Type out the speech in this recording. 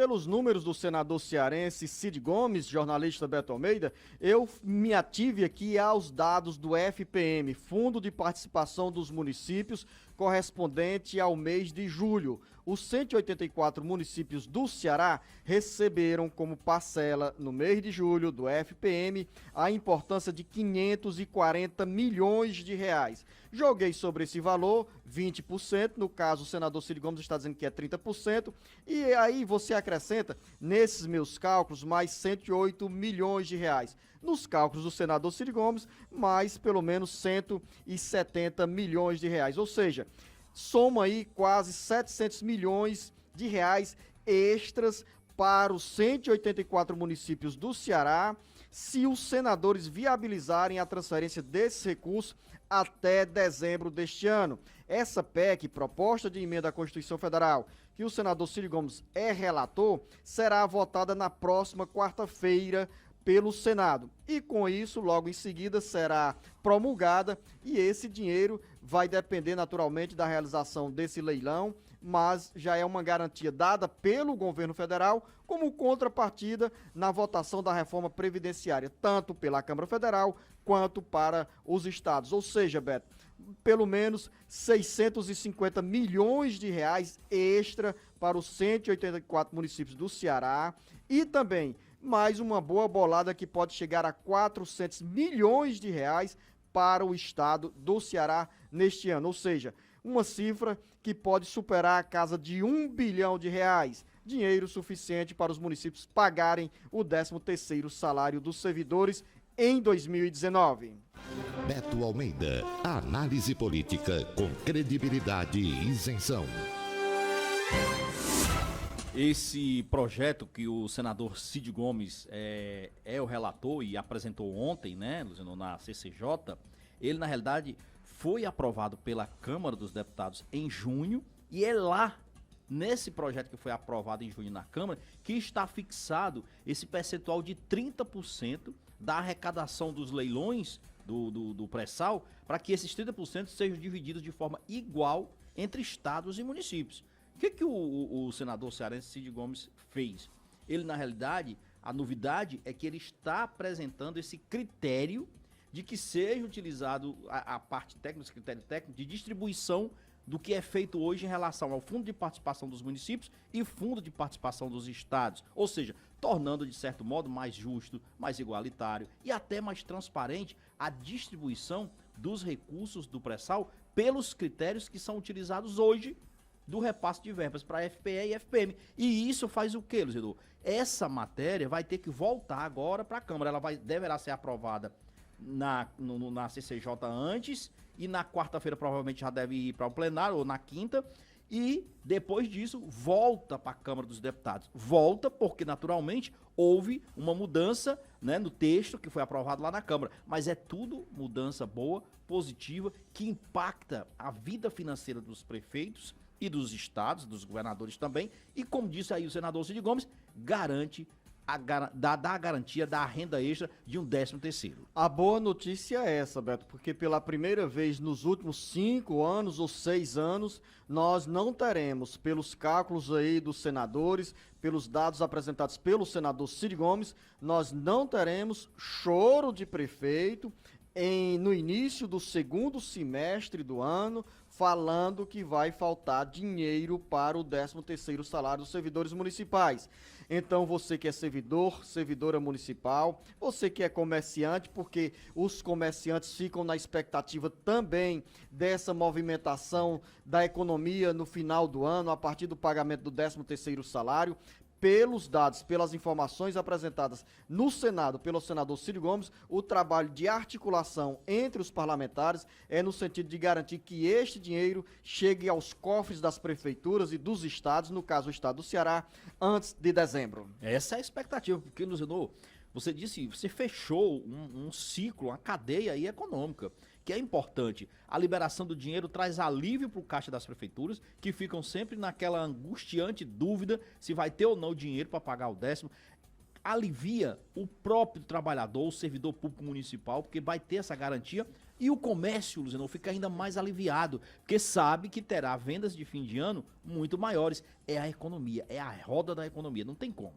pelos números do senador cearense Cid Gomes, jornalista Beto Almeida, eu me ative aqui aos dados do FPM, Fundo de Participação dos Municípios, correspondente ao mês de julho. Os 184 municípios do Ceará receberam como parcela no mês de julho do FPM a importância de 540 milhões de reais. Joguei sobre esse valor 20%, no caso o senador Cid Gomes está dizendo que é 30%, e aí você acrescenta nesses meus cálculos mais 108 milhões de reais. Nos cálculos do senador Cid Gomes, mais pelo menos 170 milhões de reais, ou seja, soma aí quase 700 milhões de reais extras para os 184 municípios do Ceará, se os senadores viabilizarem a transferência desses recursos até dezembro deste ano. Essa PEC, proposta de emenda à Constituição Federal, que o senador Cid Gomes é relator, será votada na próxima quarta-feira pelo Senado. E com isso, logo em seguida, será promulgada e esse dinheiro vai depender naturalmente da realização desse leilão, mas já é uma garantia dada pelo governo federal como contrapartida na votação da reforma previdenciária, tanto pela Câmara Federal quanto para os estados. Ou seja, Beto, pelo menos 650 milhões de reais extra para os 184 municípios do Ceará e também mais uma boa bolada que pode chegar a 400 milhões de reais para o estado do Ceará neste ano, ou seja, uma cifra que pode superar a casa de 1 bilhão de reais, dinheiro suficiente para os municípios pagarem o 13º salário dos servidores em 2019. Beto Almeida, análise política com credibilidade e isenção. Esse projeto que o senador Cid Gomes é o relator e apresentou ontem, né, Luciano, na CCJ, ele na realidade foi aprovado pela Câmara dos Deputados em junho e é lá, nesse projeto que foi aprovado em junho na Câmara, que está fixado esse percentual de 30% da arrecadação dos leilões do pré-sal para que esses 30% sejam divididos de forma igual entre estados e municípios. O que o senador cearense Cid Gomes fez? Ele, na realidade, a novidade é que ele está apresentando esse critério de que seja utilizado a parte técnica, esse critério técnico de distribuição do que é feito hoje em relação ao Fundo de Participação dos Municípios e Fundo de Participação dos Estados. Ou seja, tornando, de certo modo, mais justo, mais igualitário e até mais transparente a distribuição dos recursos do pré-sal pelos critérios que são utilizados hoje do repasse de verbas para FPE e FPM. E isso faz o quê, Luciano? Essa matéria vai ter que voltar agora para a Câmara. Ela deverá ser aprovada na CCJ antes e na quarta-feira provavelmente já deve ir para o plenário ou na quinta. E depois disso volta para a Câmara dos Deputados. Volta porque naturalmente houve uma mudança, né, no texto que foi aprovado lá na Câmara. Mas é tudo mudança boa, positiva, que impacta a vida financeira dos prefeitos e dos estados, dos governadores também, e como disse aí o senador Cid Gomes, garante dá a garantia da renda extra de um 13º. A boa notícia é essa, Beto, porque pela primeira vez nos últimos 5 anos ou 6 anos, nós não teremos, pelos cálculos aí dos senadores, pelos dados apresentados pelo senador Cid Gomes, nós não teremos choro de prefeito no início do segundo semestre do ano, falando que vai faltar dinheiro para o 13º salário dos servidores municipais. Então você que é servidor, servidora municipal, você que é comerciante, porque os comerciantes ficam na expectativa também dessa movimentação da economia no final do ano, a partir do pagamento do 13º salário. Pelos dados, pelas informações apresentadas no Senado pelo senador Cid Gomes, o trabalho de articulação entre os parlamentares é no sentido de garantir que este dinheiro chegue aos cofres das prefeituras e dos estados, no caso o estado do Ceará, antes de dezembro. Essa é a expectativa, porque, Luciano, você disse, você fechou um ciclo, uma cadeia aí econômica, que é importante. A liberação do dinheiro traz alívio para o caixa das prefeituras, que ficam sempre naquela angustiante dúvida se vai ter ou não dinheiro para pagar o 10º. Alivia o próprio trabalhador, o servidor público municipal, porque vai ter essa garantia. E o comércio, Luciano, fica ainda mais aliviado, porque sabe que terá vendas de fim de ano muito maiores. É a economia, é a roda da economia, não tem como.